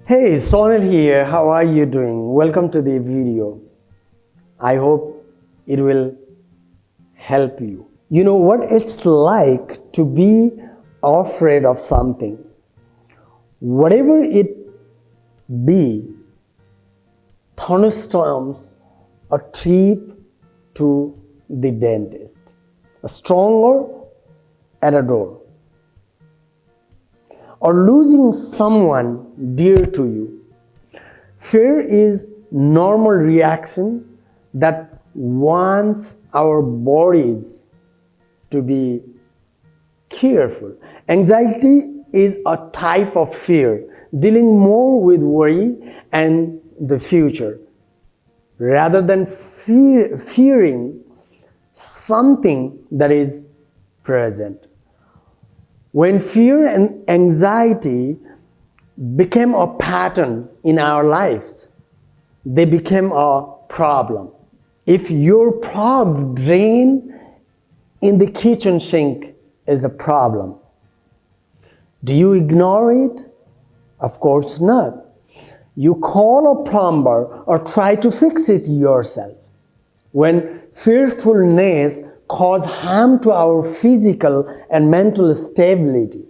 Hey, Sonil here. How are you doing? Welcome to the video. I hope it will help you. You know what it's like to be afraid of something. Whatever it be, thunderstorms, a trip to the dentist, a stronger at a door, or losing someone dear to you. Fear is normal reaction that wants our bodies to be careful. Anxiety is a type of fear, dealing more with worry and the future, rather than fearing something that is present. When fear and anxiety became a pattern in our lives, they became a problem. If your clogged drain in the kitchen sink is a problem, do you ignore it? Of course not. You call a plumber or try to fix it yourself. When fearfulness causes harm to our physical and mental stability,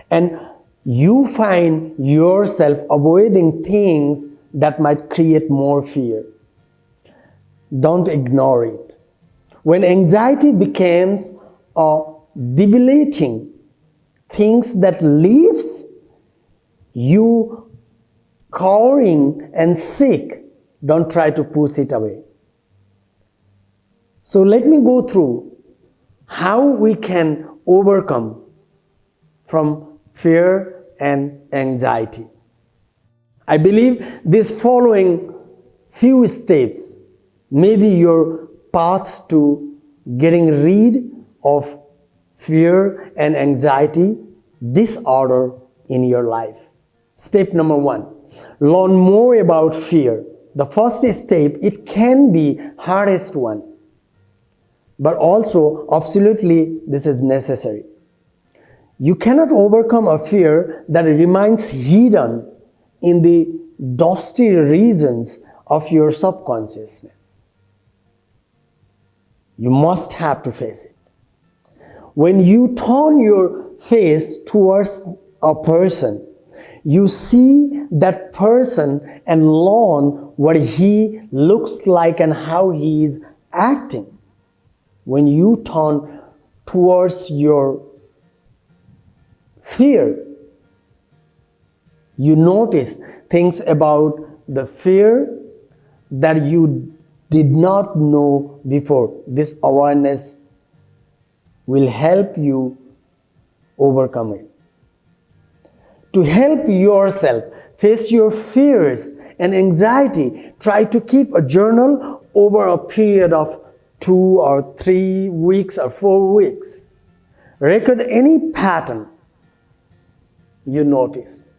and you find yourself avoiding things that might create more fear, don't ignore it. When anxiety becomes a debilitating things that leaves you cowering and sick, don't try to push it away. So let me go through how we can overcome from fear and anxiety. I believe these following few steps may be your path to getting rid of fear and anxiety disorder in your life. Step number 1, learn more about fear. The first step, it can be hardest one, but also absolutely this is necessary. You cannot overcome a fear that remains hidden in the dusty regions of your subconsciousness. You must have to face it. When you turn your face towards a person, you see that person and learn what he looks like and how he is acting. When you turn towards your fear, you notice things about the fear that you did not know before. This awareness will help you overcome it. To help yourself face your fears and anxiety, try to keep a journal over a period of 2 or 3 weeks or 4 weeks. Record any pattern you notice.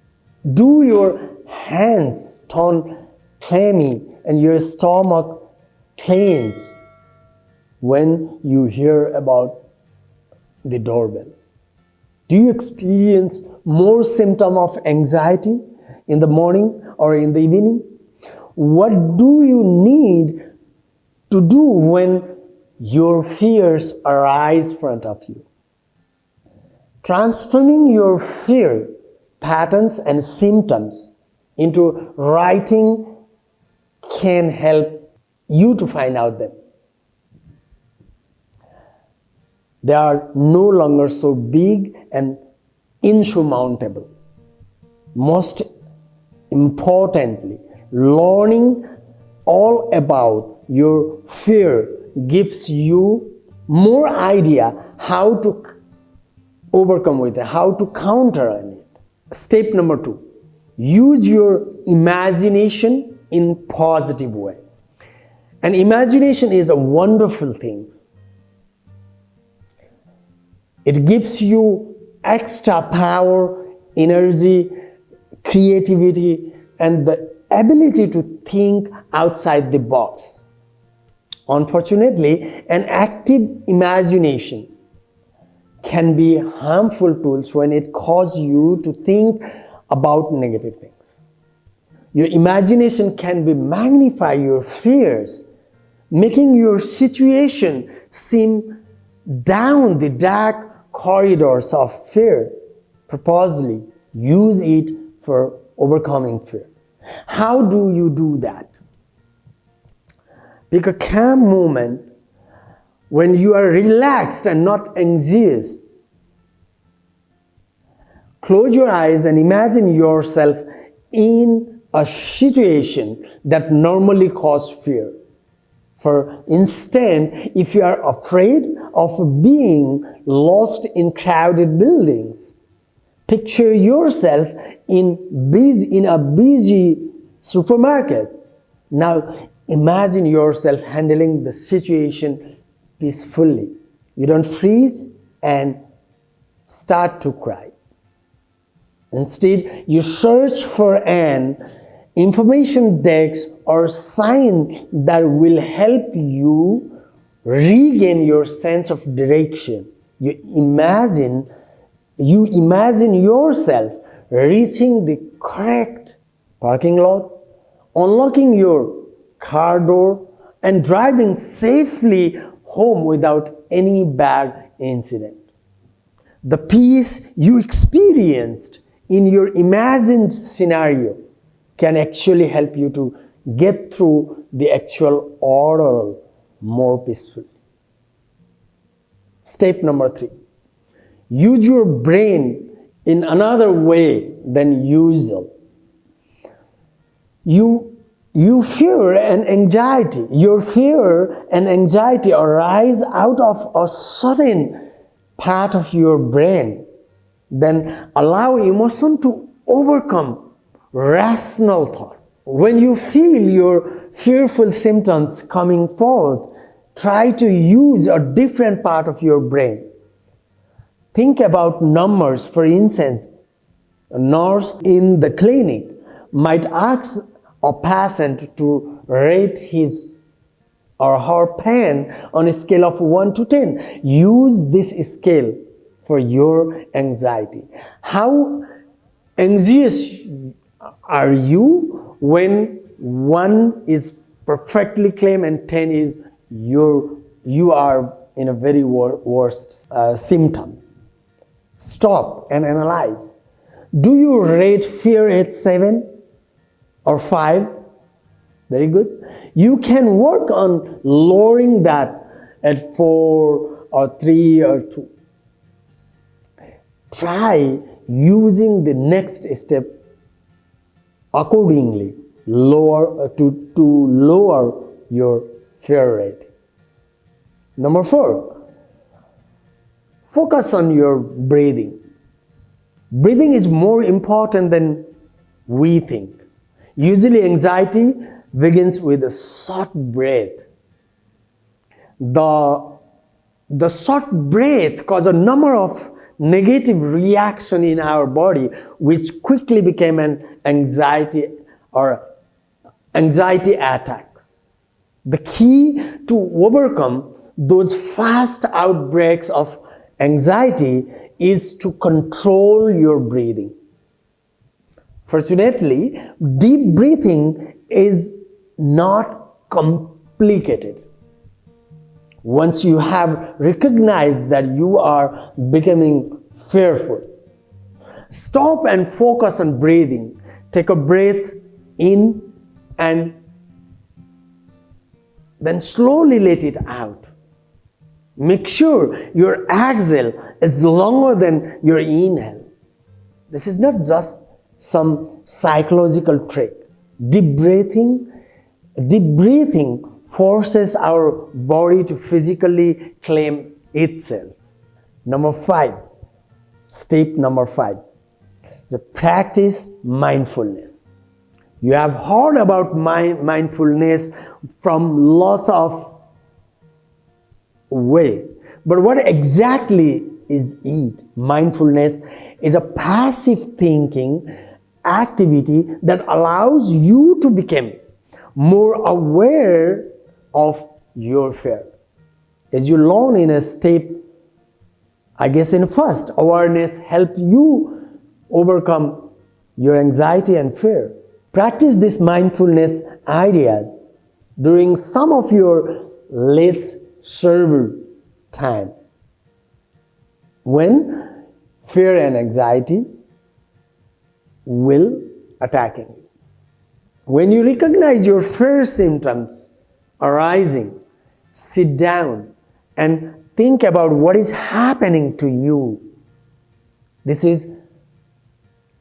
Do your hands turn clammy and your stomach clench when you hear about the doorbell? Do you experience more symptom of anxiety in the morning or in the evening? What do you need to do when your fears arise in front of you? Transforming your fear patterns and symptoms into writing can help you to find out them. They are no longer so big and insurmountable. Most importantly, learning all about your fear gives you more idea how to overcome with it, how to counter on it. Step number 2, use your imagination in positive way. And imagination is a wonderful thing. It gives you extra power, energy, creativity, and the ability to think outside the box. Unfortunately, an active imagination can be harmful tools when it causes you to think about negative things. Your imagination can be magnify your fears, making your situation seem down the dark corridors of fear. Purposely use it for overcoming fear. How do you do that? Pick a calm moment when you are relaxed and not anxious. Close your eyes and imagine yourself in a situation that normally causes fear. For instance, if you are afraid of being lost in crowded buildings, picture yourself in a busy supermarket. Now imagine yourself handling the situation peacefully. You don't freeze and start to cry. Instead, you search for an information desk or sign that will help you regain your sense of direction. You imagine yourself reaching the correct parking lot, unlocking your car door, and driving safely home without any bad incident. The peace you experienced in your imagined scenario can actually help you to get through the actual ordeal more peacefully. Step number 3. Use your brain in another way than usual. Your fear and anxiety arise out of a certain part of your brain. Then allow emotion to overcome rational thought. When you feel your fearful symptoms coming forth, try to use a different part of your brain. Think about numbers. For instance, a nurse in the clinic might ask a patient to rate his or her pain on a scale of 1 to 10. Use this scale for your anxiety. How anxious are you when 1 is perfectly calm and 10 is you are in a very worst symptom? Stop and analyze. Do you rate fear at 7 or 5? Very good. You can work on lowering that at 4 or 3 or 2. Try using the next step accordingly to lower your fear rate. Number 4, focus on your breathing. Breathing is more important than we think. Usually anxiety begins with a short breath. The short breath causes a number of negative reaction in our body, which quickly became an anxiety attack. The key to overcome those fast outbreaks of anxiety is to control your breathing. Fortunately, deep breathing is not complicated. Once you have recognized that you are becoming fearful, stop and focus on breathing. Take a breath in and then slowly let it out. Make sure your exhale is longer than your inhale. This is not just some psychological trick. Deep breathing forces our body to physically claim itself. Step number 5, the practice mindfulness. You have heard about mindfulness from lots of ways, but what exactly is it? Mindfulness is a passive thinking activity that allows you to become more aware of your fear. As you learn in a step, in first, awareness helps you overcome your anxiety and fear. Practice these mindfulness ideas during some of your less server time when fear and anxiety will attacking you. When you recognize your fear symptoms arising, sit down and think about what is happening to you. This is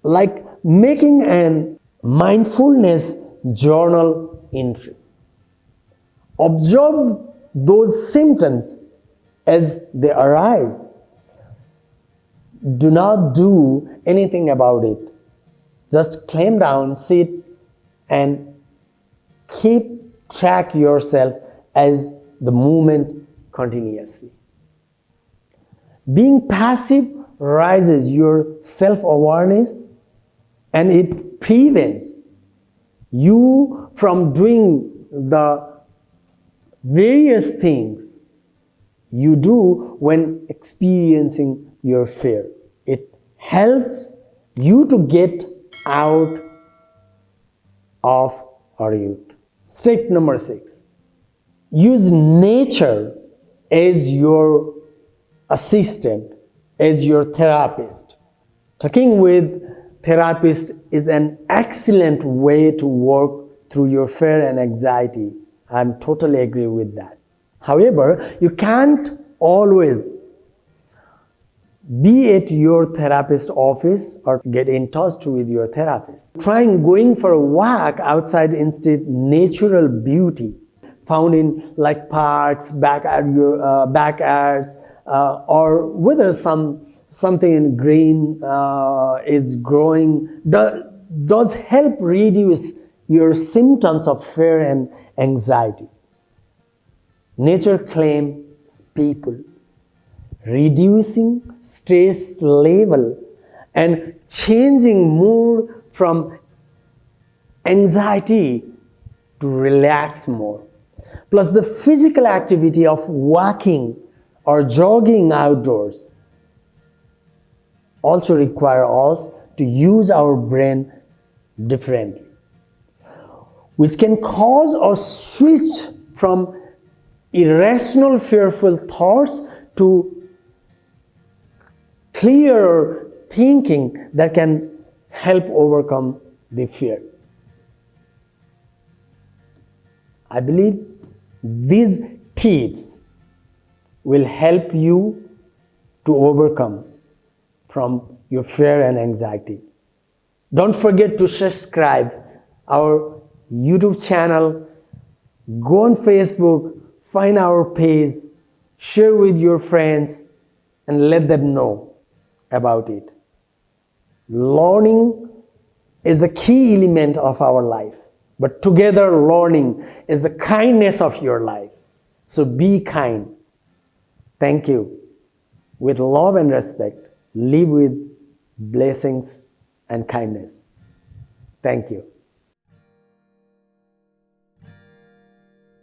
like making an mindfulness journal entry. Observe those symptoms as they arise. Do not do anything about it. Just climb down, sit, and keep track yourself as the movement continuously. Being passive raises your self-awareness and it prevents you from doing the various things you do when experiencing your fear. It helps you to get out of a rut. Step number 6. Use nature as your assistant, as your therapist. Talking with therapist is an excellent way to work through your fear and anxiety. I'm totally agree with that. However, you can't always be at your therapist's office or get in touch with your therapist. Trying going for a walk outside instead natural beauty found in like parks, backyards, or whether something in green is growing does help reduce your symptoms of fear and anxiety. Nature claims people, reducing stress level and changing mood from anxiety to relax more. Plus the physical activity of walking or jogging outdoors also require us to use our brain differently, which can cause a switch from irrational fearful thoughts to clearer thinking that can help overcome the fear. I believe these tips will help you to overcome from your fear and anxiety. Don't forget to subscribe our YouTube channel, go on Facebook, find our page, share with your friends and let them know about it. Learning is a key element of our life, but together learning is the kindness of your life. So be kind. Thank you. With love and respect, live with blessings and kindness. Thank you.